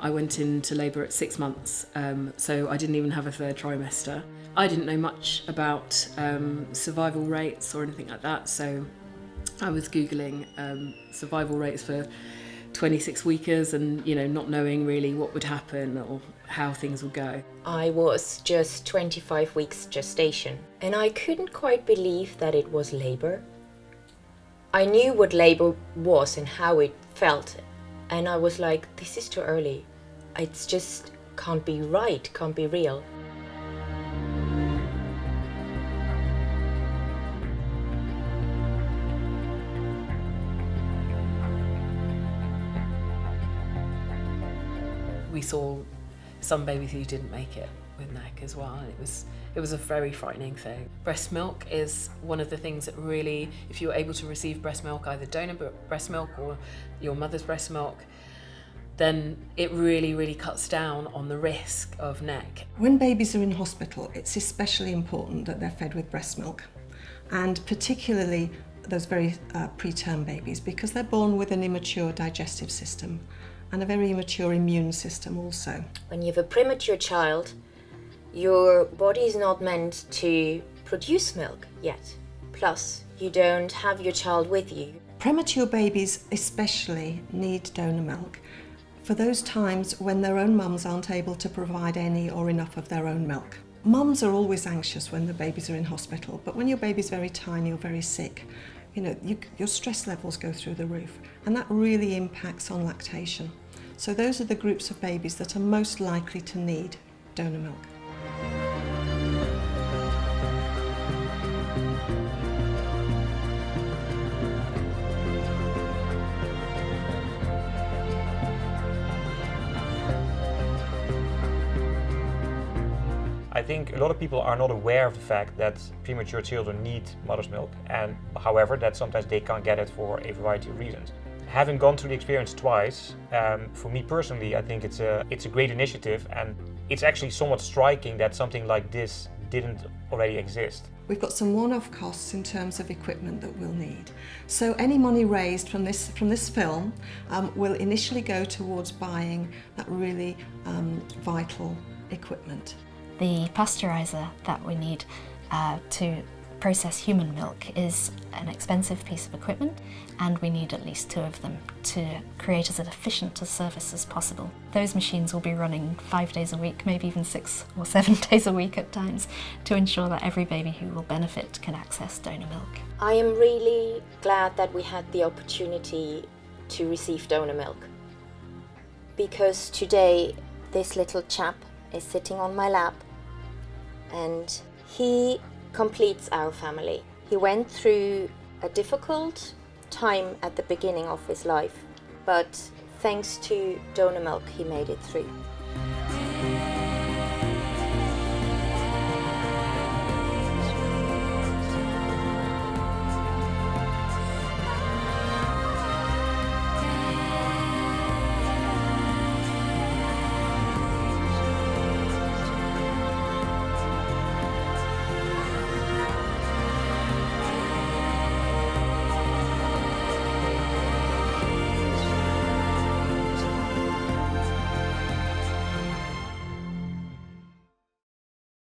I went into labour at 6 months, so I didn't even have a third trimester. I didn't know much about survival rates or anything like that, so I was Googling survival rates for 26-weekers and, not knowing really what would happen or how things would go. I was just 25 weeks gestation, and I couldn't quite believe that it was labour. I knew what labour was and how it felt, and I was like, this is too early. It's just can't be right, can't be real. We saw some babies who didn't make it with neck as well, and it was a very frightening thing. Breast milk is one of the things that really, if you're able to receive breast milk, either donor breast milk or your mother's breast milk, then it really, really cuts down on the risk of neck. When babies are in hospital, it's especially important that they're fed with breast milk, and particularly those very preterm babies, because they're born with an immature digestive system and a very immature immune system also. When you have a premature child, your body is not meant to produce milk yet. Plus, you don't have your child with you. Premature babies especially need donor milk for those times when their own mums aren't able to provide any or enough of their own milk. Mums are always anxious when the babies are in hospital, but when your baby's very tiny or very sick, your stress levels go through the roof, and that really impacts on lactation. So those are the groups of babies that are most likely to need donor milk. I think a lot of people are not aware of the fact that premature children need mother's milk, and however that sometimes they can't get it for a variety of reasons. Having gone through the experience twice, for me personally, I think it's a great initiative, and it's actually somewhat striking that something like this didn't already exist. We've got some one-off costs in terms of equipment that we'll need. So any money raised from this film will initially go towards buying that really vital equipment. The pasteuriser that we need to process human milk is an expensive piece of equipment, and we need at least 2 of them to create as efficient a service as possible. Those machines will be running 5 days a week, maybe even 6 or 7 days a week at times, to ensure that every baby who will benefit can access donor milk. I am really glad that we had the opportunity to receive donor milk, because today this little chap is sitting on my lap, and he completes our family. He went through a difficult time at the beginning of his life, but thanks to donor milk he made it through.